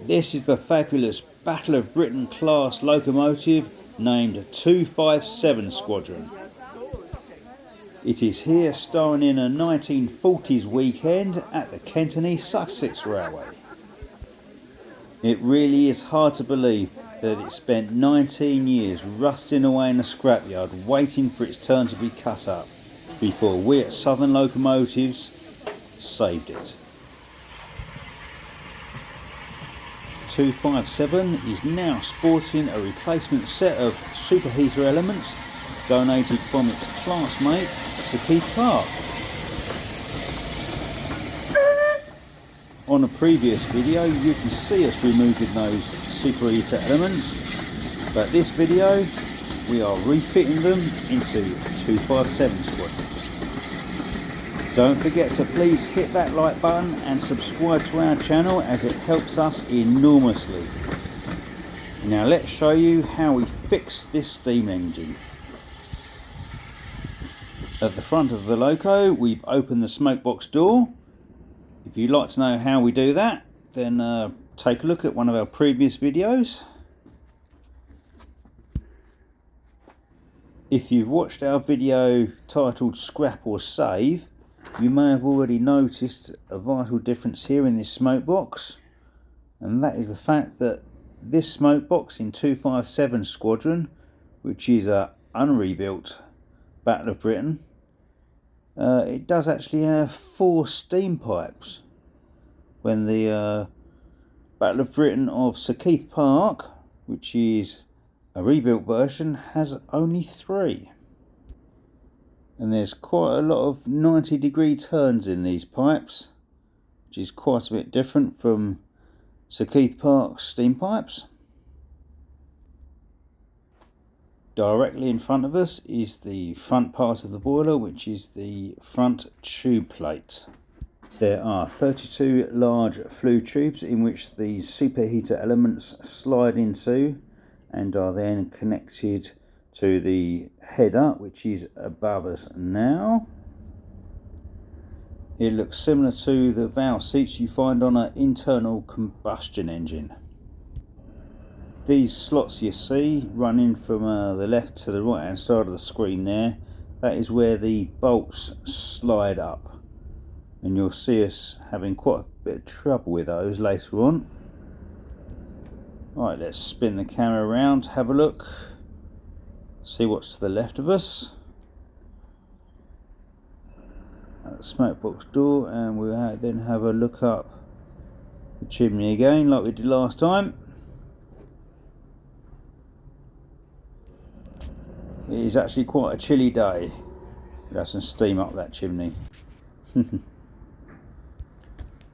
This is the fabulous Battle of Britain class locomotive named 257 Squadron. It is here starring in a 1940s weekend at the Kent and East Sussex Railway. It really is hard to believe that it spent 19 years rusting away in a scrapyard waiting for its turn to be cut up before we at Southern Locomotives saved it. 257 is now sporting a replacement set of superheater elements donated from its classmate Sir Park. On a previous video you can see us removing those superheater elements, but this video we are refitting them into 257 Squadron. Don't forget to please hit that like button and subscribe to our channel, as it helps us enormously. Now let's show you how we fix this steam engine. At the front of the loco we've opened the smoke box door. If you'd like to know how we do that, then take a look at one of our previous videos. If you've watched our video titled Scrap or Save, you may have already noticed a vital difference here in this smoke box, and that is the fact that this smoke box in 257 Squadron, which is a unrebuilt Battle of Britain, it does actually have 4 steam pipes, when the Battle of Britain of Sir Park, which is a rebuilt version, has only 3. And there's quite a lot of 90-degree turns in these pipes, which is quite a bit different from Sir Park's steam pipes. Directly in front of us is the front part of the boiler, which is the front tube plate. There are 32 large flue tubes in which these superheater elements slide into and are then connected to the header, which is above us now. It looks similar to the valve seats you find on an internal combustion engine. These slots you see running from the left to the right hand side of the screen there, that is where the bolts slide up, and you'll see us having quite a bit of trouble with those later on. Right, let's spin the camera around, have a look, see what's to the left of us. At the smoke box door, and we'll then have a look up the chimney again like we did last time. It is actually quite a chilly day. We'll have some steam up that chimney.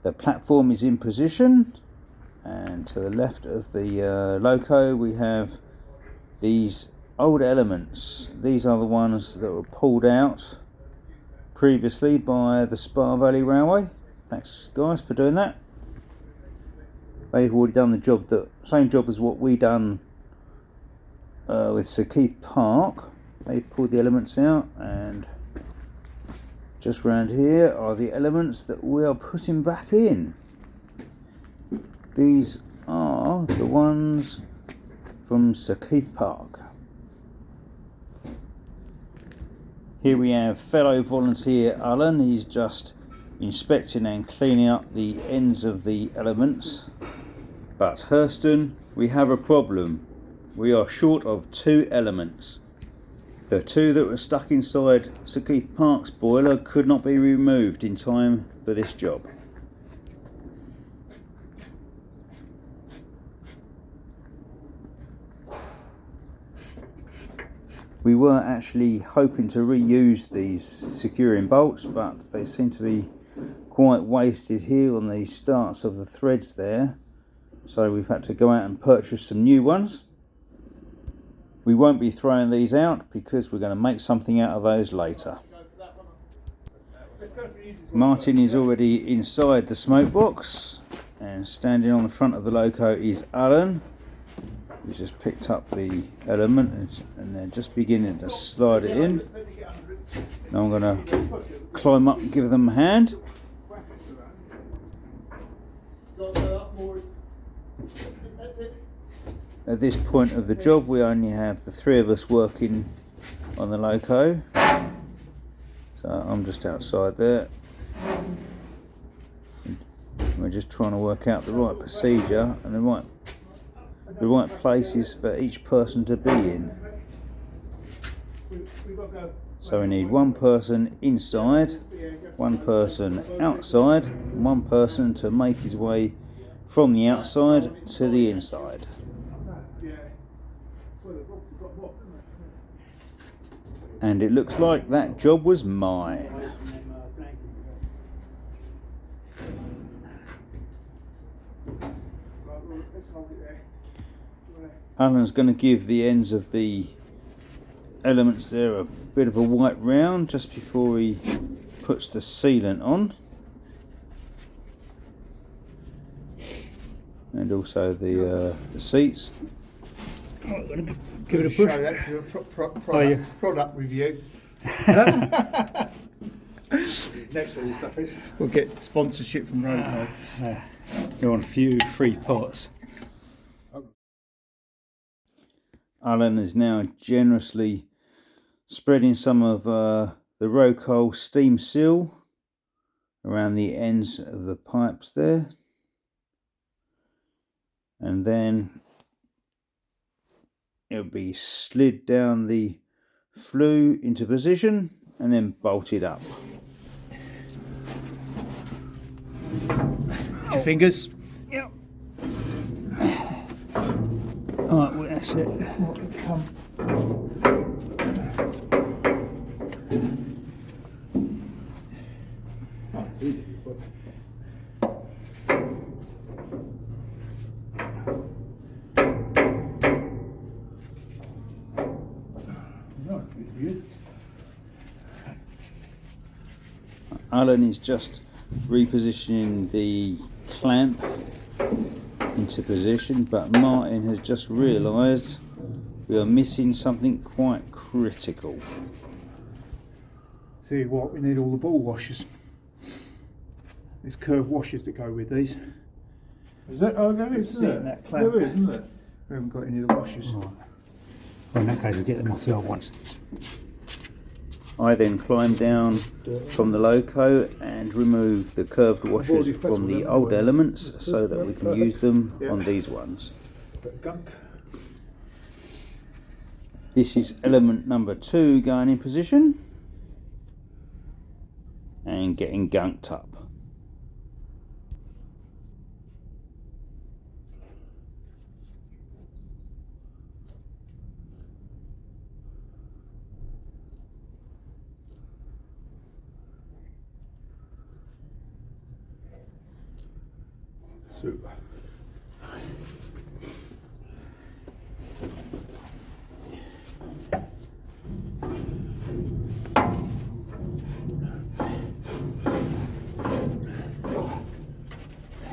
The platform is in position, and to the left of the loco we have these old elements. These are the ones that were pulled out previously by the Spa Valley Railway. Thanks guys for doing that. They've already done the job, the same job as what we done with Sir Park. They pulled the elements out, and just round here are the elements that we are putting back in. These are the ones from Sir Park. Here we have fellow volunteer Alan. He's just inspecting and cleaning up the ends of the elements. But Herston, we have a problem. We are short of 2 elements. The 2 that were stuck inside Sir Park's boiler could not be removed in time for this job. We were actually hoping to reuse these securing bolts, but they seem to be quite wasted here on the starts of the threads there, so we've had to go out and purchase some new ones. We won't be throwing these out because we're going to make something out of those later. Martin is already inside the smoke box, and standing on the front of the loco is Alan. We just picked up the element and they're just beginning to slide it in. Now I'm going to climb up and give them a hand. At this point of the job we only have the three of us working on the loco, so I'm just outside there. We're just trying to work out the right procedure and the right places for each person to be in. So we need one person inside, one person outside, and one person to make his way from the outside to the inside. And it looks like that job was mine. Alan's going to give the ends of the elements there a bit of a white round just before he puts the sealant on, and also the seats. Oh, I'm going to give it a push. Show that to a product review. Next to this stuff is. We'll get sponsorship from Roco. They're on a few free pots. Alan is now generously spreading some of the Roco steam seal around the ends of the pipes there, and then it'll be slid down the flue into position and then bolted up. Your fingers. Yep. Alright, well, that's it. Alan is just repositioning the clamp into position, but Martin has just realised we are missing something quite critical. See what, we need all the ball washers. There's curved washers that go with these. Is that? Oh, there is, isn't it? That clamp. There is, isn't it? We haven't got any of the washers. Well, in that case, we'll get them off the old ones. I then climb down from the loco and remove the curved washers from the old elements so that we can use them on these ones. This is element number 2 going in position and getting gunked up. Super.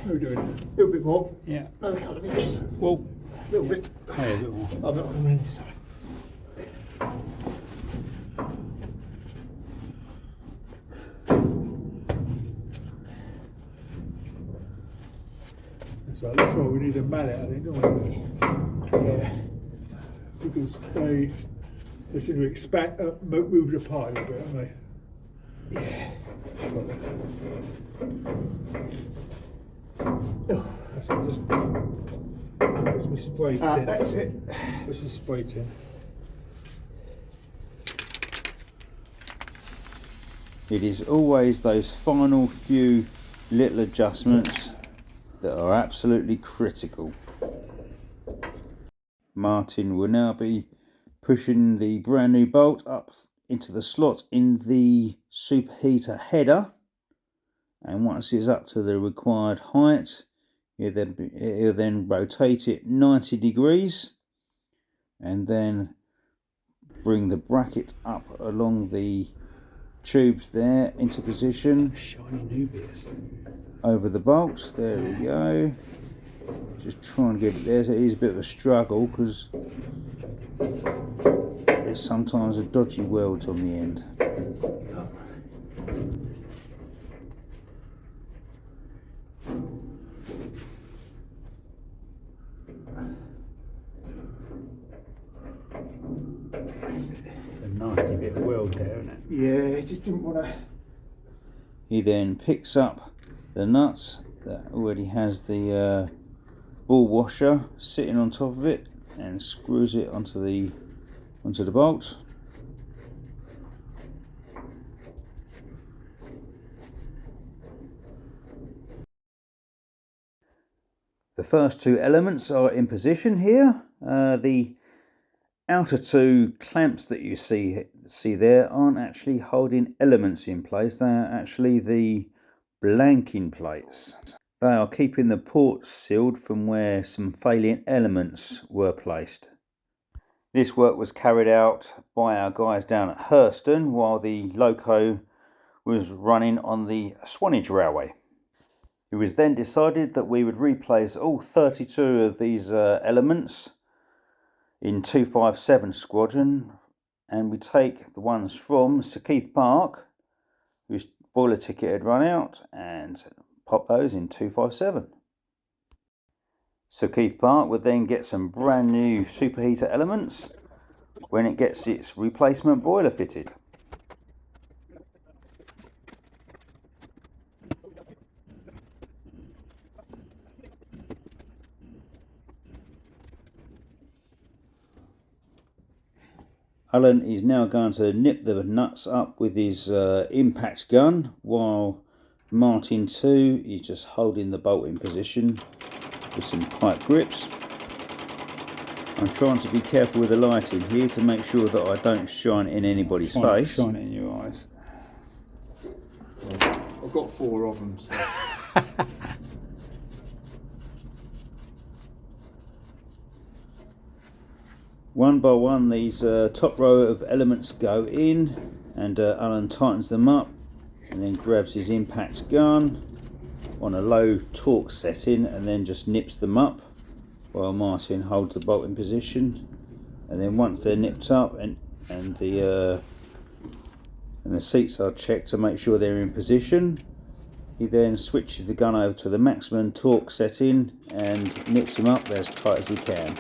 We're doing a little bit more. Yeah. Another couple of inches. Well, A little bit. yeah, a bit more. I'm not coming this side. So that's why we need a mallet, I think, don't we? Yeah. Because they seem to expand, move the pile a bit, don't they? Yeah. Oh, that's what just. That's my spray tin. That's it. This is spray tin. It is always those final few little adjustments that are absolutely critical. Martin will now be pushing the brand new bolt up into the slot in the superheater header, and once it's up to the required height, he'll then rotate it 90 degrees and then bring the bracket up along the tubes there into position. Shiny new bits. Over the bolts, there we go. Just trying to get it there. So it is a bit of a struggle because there's sometimes a dodgy weld on the end. A nasty bit of weld there, isn't it? Yeah, just didn't want to. He then picks up the nuts that already has the ball washer sitting on top of it and screws it onto the bolt. The first two elements are in position here. The outer two clamps that you see there aren't actually holding elements in place. They are actually the blanking plates. They are keeping the ports sealed from where some failing elements were placed. This work was carried out by our guys down at Herston while the loco was running on the Swanage railway. It was then decided that we would replace all 32 of these elements in 257 Squadron, and we take the ones from Sir Keith Park, whose boiler ticket had run out, and pop those in 257. Sir Keith Park would then get some brand new superheater elements when it gets its replacement boiler fitted. Alan is now going to nip the nuts up with his impact gun, while Martin 2 is just holding the bolt in position with some tight grips. I'm trying to be careful with the lighting here to make sure that I don't shine in anybody's face. Shine it in your eyes. I've got 4 of them. So. One by one, these top row of elements go in, and Alan tightens them up and then grabs his impact gun on a low torque setting and then just nips them up while Martin holds the bolt in position. And then once they're nipped up and the seats are checked to make sure they're in position, he then switches the gun over to the maximum torque setting and nips them up as tight as he can.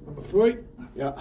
Number 3. Yeah.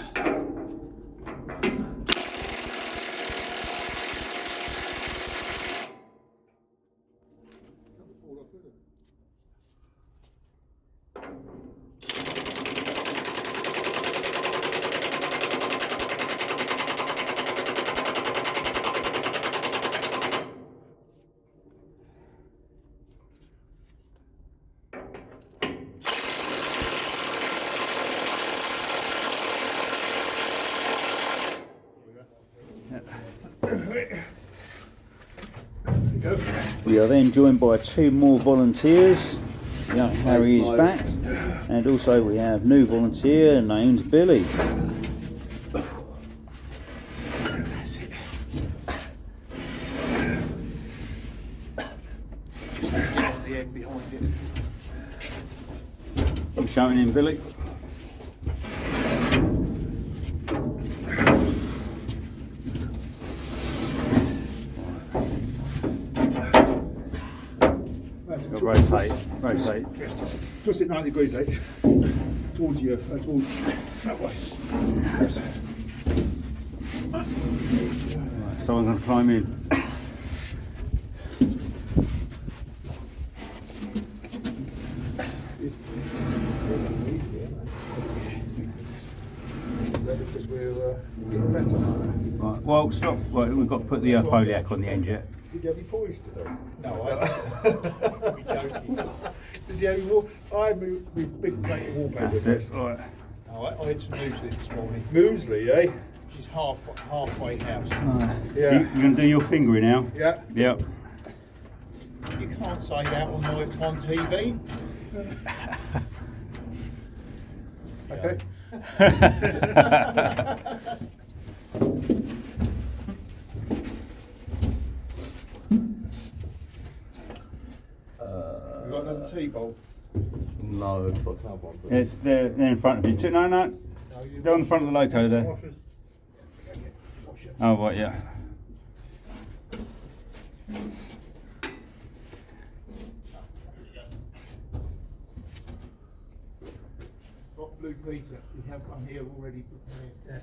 We are then joined by 2 more volunteers. Young Harry is back, and also we have new volunteer named Billy. You showing him, Billy? Rotate. Twist it 90 degrees, eh? Towards you, towards that way. Yes. Right, so I'm going to climb in. Because we're getting better. Right, well, stop. Right, we've got to put the foliac on the end yet. Did you have any polish to do? No, I don't. Joking. Did you have any more? I had my big plate of wallpaper. That's it. Right. No, I had some muesli this morning, Muesli, eh? which is halfway house. Yeah. You're going to do your fingering now? Yeah. Yep. You can't say that on Lifetime TV. Okay. You got another T-bolt? No, They're in front of you. No, No, they're on the front of the loco there. Washers. washer. Oh, right, yeah. Got blue Peter. We have one here already prepared.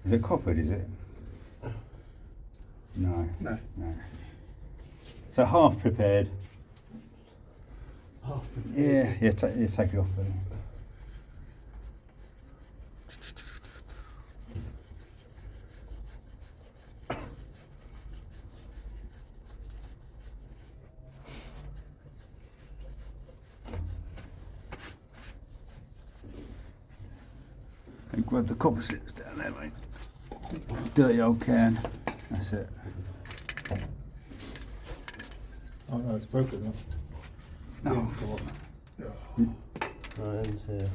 Is it coppered, is it? No. No. No. So half prepared. Half prepared. Yeah, take it off there. And grab the copper slips down there, mate. Dirty old can. That's it. Oh no, it's broken now. No. Yeah, it's got- No, it's here.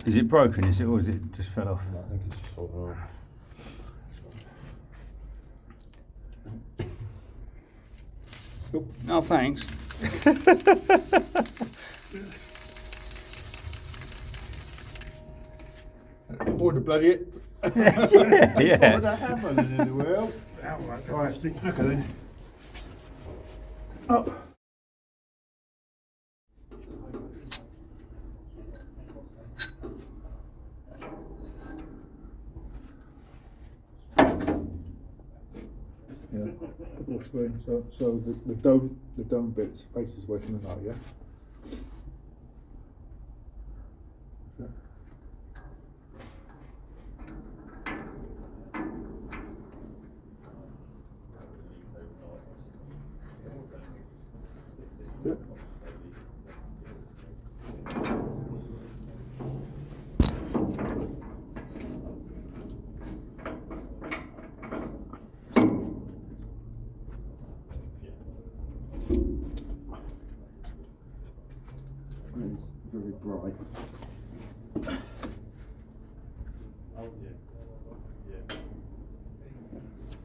Is it broken, is it, or is it just fell off? I think it's just fallen off. Oh, thanks. Or the bloody it. Yeah. Put a hammer in anywhere else. Right, okay then. Up. Yeah, wash room. So the dome bits faces away from the night, yeah. So. Yeah. It's very bright.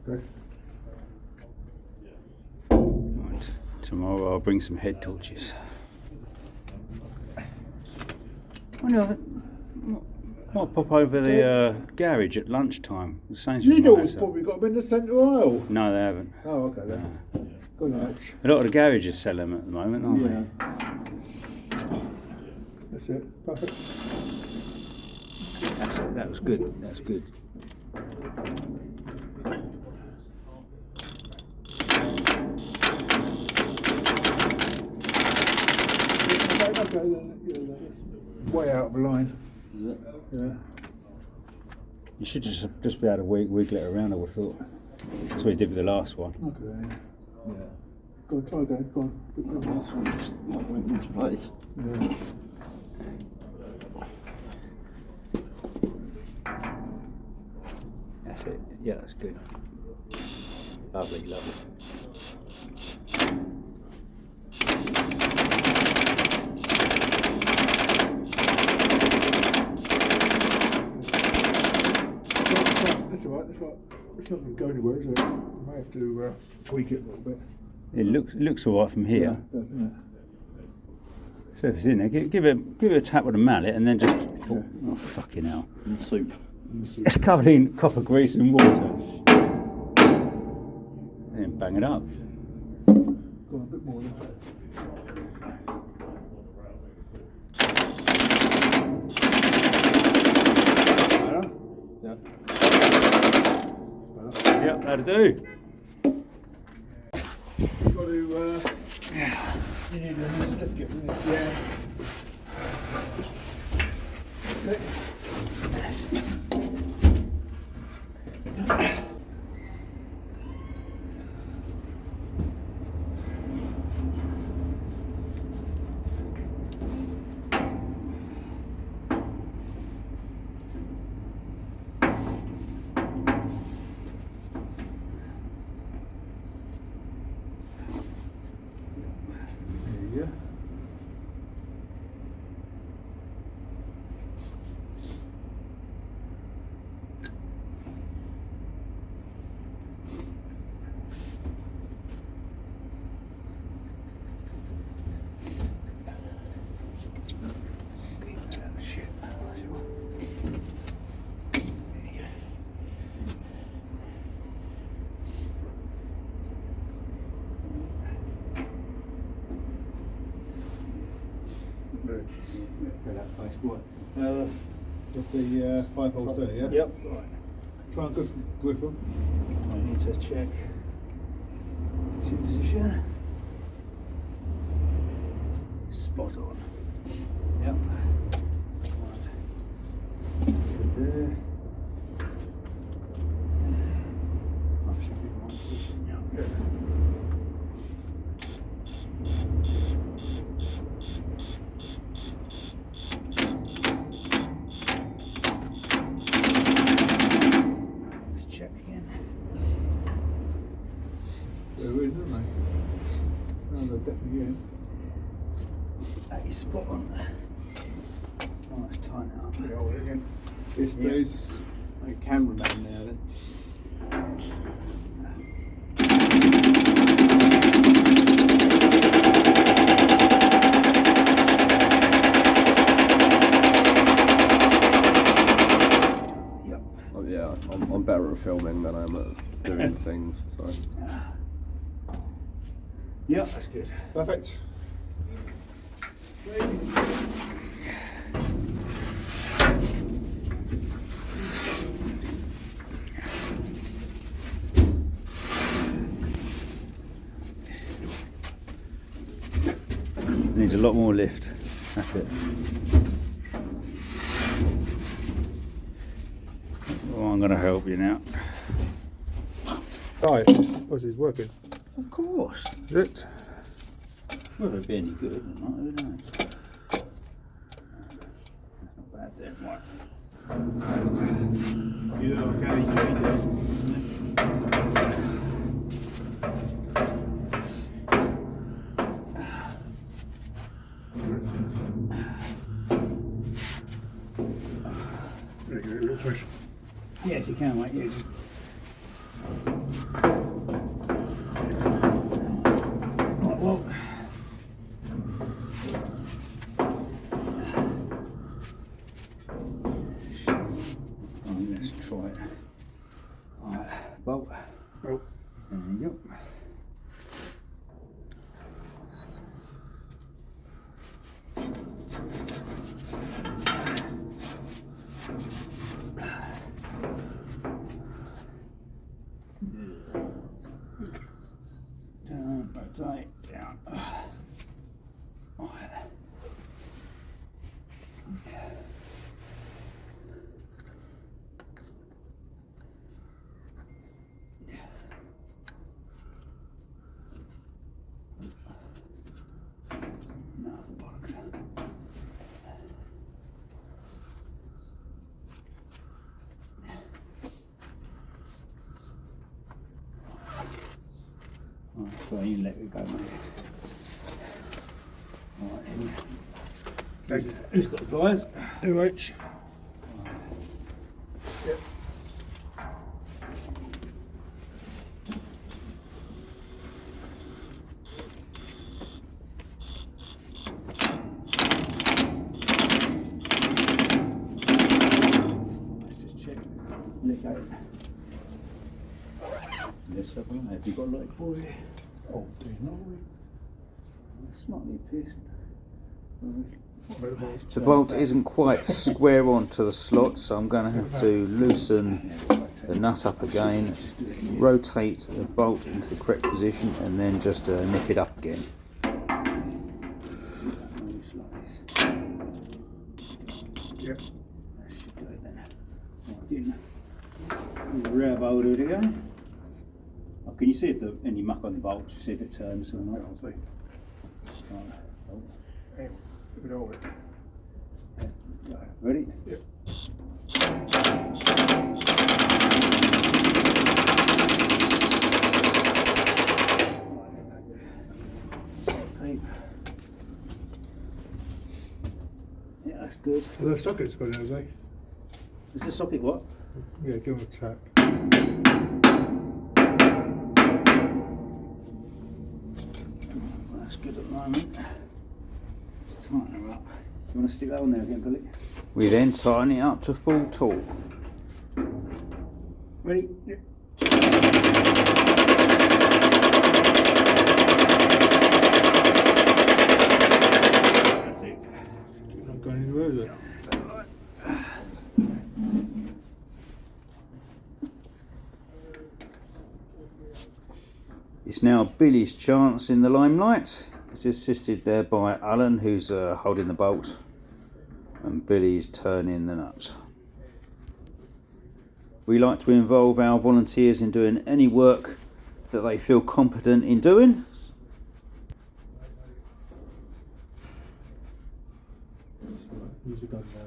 Okay. Right. Tomorrow I'll bring some head torches. Might pop over the garage at lunchtime. The Sainsbury's might have Lidl's some. probably got them in the centre aisle. No, they haven't. Oh, okay then. Good night. A lot of the garages sell them at the moment, aren't Yeah. That's it. Perfect. they? That's it. That was good. That's good. Okay then. Yeah, that's way out of line. Yeah. You should just be able to wiggle it around, I would have thought. That's what you did with the last one. Okay. Yeah. Go on, try again. Go on. The last one just not went into place. Yeah. That's it. Yeah, that's good. Lovely, lovely. That's all right. That's right. It's not going to go anywhere, is it? You may have to tweak it a little bit. It looks all right from here. It does, doesn't So if it's in there, give it a tap with a mallet and then just. Oh, fucking hell. And soup. it? It's covered in copper grease and water. And then bang it up. Go on, a bit more then. Yeah. Yep, that'll do. You've got to. You need a new certificate, wouldn't you? Yeah. Okay. There you go. For that place, what? Just the 5 holes there, yeah? Yep. Right. Try and go from. I need to check seat position. Spot on. Yep. Right. There. I should be in one position now. Let's check again. There is, isn't there? No, they're definitely in. That is spot on. Oh, let's tighten it up. Hold it again. Displays. A cameraman now then. Yep. Oh yeah, I'm better at filming than I am at doing things. So. Yep, that's good. Perfect. Needs a lot more lift. That's it. Oh, I'm going to help you now. Right, what's this working? Of course. Is it? Whether it be any good or not, who knows? Not bad there, right. You know, can he change it? Yes, you can, mate. Yeah, just... Right, well. Let's try it. Alright, bolt. Oh. There you go. Down, rotate, down. Alright. No, bollocks. Alright, so you let it go, mate. Alright, who's got the pliers? LH. Yep. Let's just check. Let go. Let's have a look. Have you got a light boy? Oh, do you know? Slightly pierced. The bolt isn't quite square onto the slot, so I'm going to have to loosen the nut up again, rotate the bolt into the correct position, and then just nip it up again. Yep. That should do it then. Right, in the rear boulder to go. Oh, can you see if there's any muck on the bolt? See if it turns or not? I'll see. Right. Oh. Hang on. Let me hold it. Go. Ready? Yep. Okay. Yeah, that's good. Well, the socket's gone out, have they? Is the socket what? Yeah, give them a tap. That's good at the moment. Just tighten her up. You want to stick that on there again, Billy? We then tighten it up to full torque. Ready? Yep. That's it. now Billy's chance in the limelight. It's assisted there by Alan, who's holding the bolt, and Billy's turning the nut. We like to involve our volunteers in doing any work that they feel competent in doing. Who's the gun now?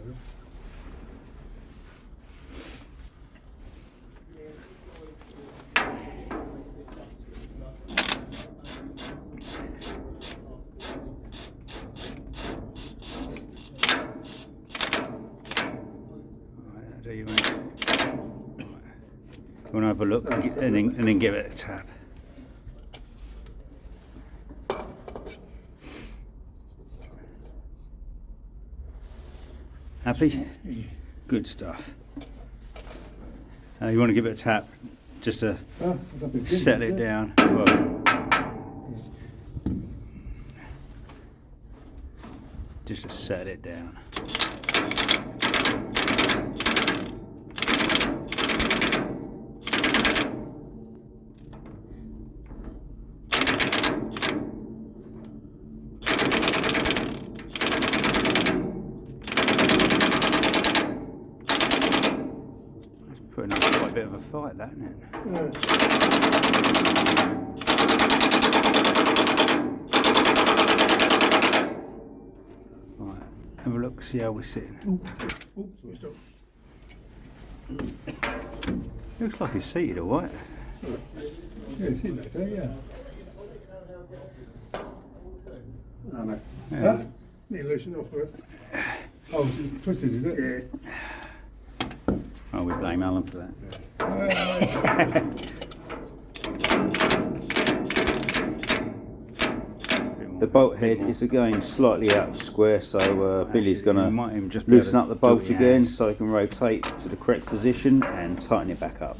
You want to have a look and then give it a tap. Happy? Good stuff. You want to give it a tap just to settle it down. Just to set it down. Putting up quite a bit of a fight, that, isn't it? Right, have a look, see how we're sitting. Looks like he's seated all right. Yeah, it's in there, yeah. Yeah. Huh? Need to loosen off for it. Oh, it's twisted, is it? Yeah. Oh, we blame Alan for that. The bolt head is again slightly out of square, so Billy's going to just loosen up the bolt do it, again yeah. so he can rotate to the correct position and tighten it back up.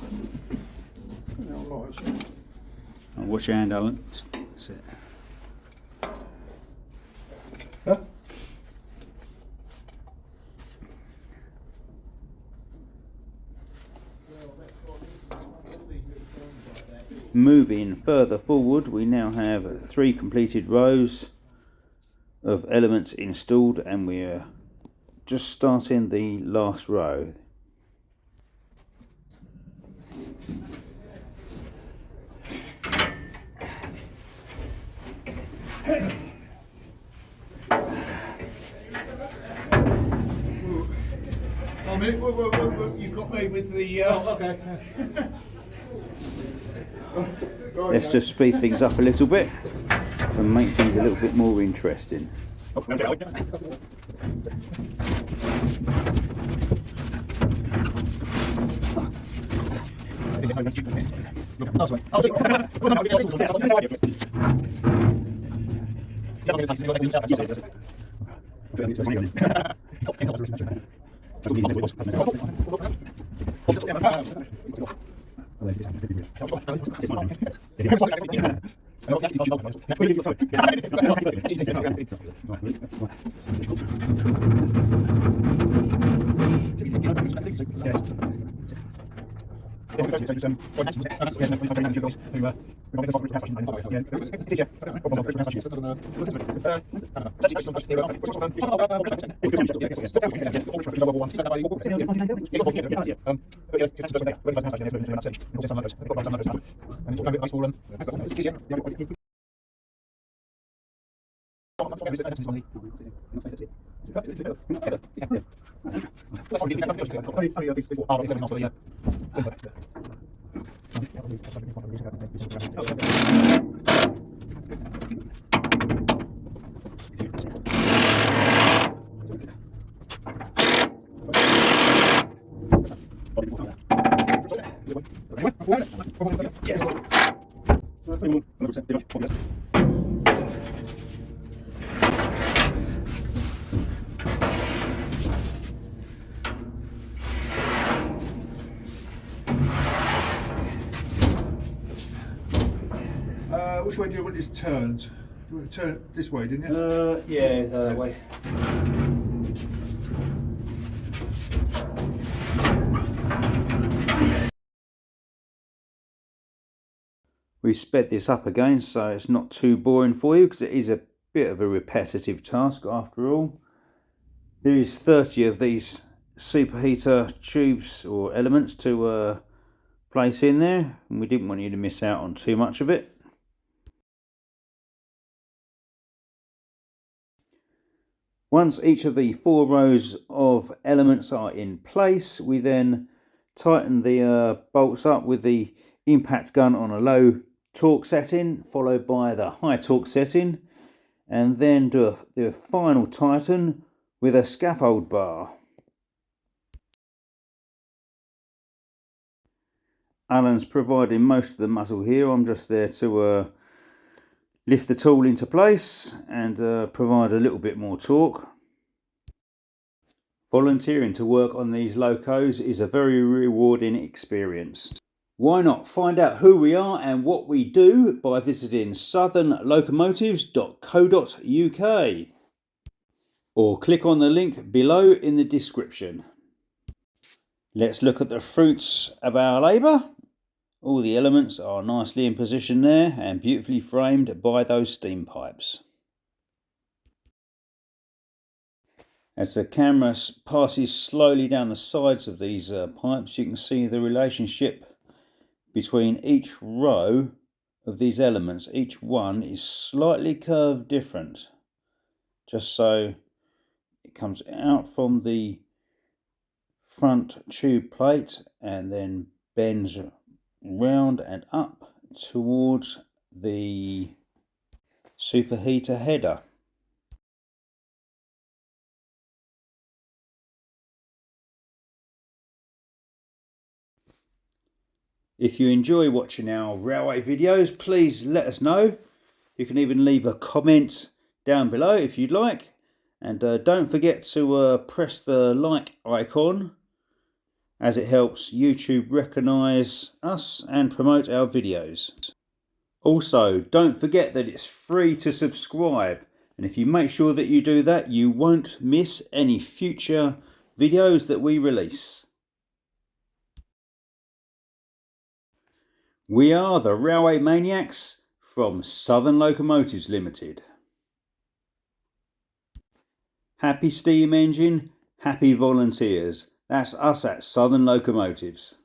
Oh, watch your hand, Alan. That's it. Huh? Moving further forward, we now have 3 completed rows of elements installed, and we're just starting the last row. I mean, whoa, you got me with the. Okay. Let's just speed things up a little bit and make things a little bit more interesting. Which way do you want this turned? You want to turn it this way, didn't you? Yeah, that way. We've sped this up again so it's not too boring for you, because it is a bit of a repetitive task after all. There is 30 of these superheater tubes or elements to place in there, and we didn't want you to miss out on too much of it. Once each of the 4 rows of elements are in place, we then tighten the bolts up with the impact gun on a low torque setting, followed by the high torque setting, and then do the final tighten with a scaffold bar. Alan's providing most of the muscle here. I'm just there to lift the tool into place and provide a little bit more torque. Volunteering to work on these locos is a very rewarding experience. Why not find out who we are and what we do by visiting southernlocomotives.co.uk, or click on the link below in the description. Let's look at the fruits of our labour. All the elements are nicely in position there and beautifully framed by those steam pipes. As the camera passes slowly down the sides of these pipes, you can see the relationship between each row of these elements. Each one is slightly curved different, just so it comes out from the front tube plate and then bends round and up towards the superheater header. If you enjoy watching our railway videos, please let us know. You can even leave a comment down below if you'd like, and don't forget to press the like icon, as it helps YouTube recognise us and promote our videos. Also, don't forget that it's free to subscribe, and if you make sure that you do that, you won't miss any future videos that we release. We are the Railway Maniacs from Southern Locomotives Limited. Happy steam engine, happy volunteers. That's us at Southern Locomotives.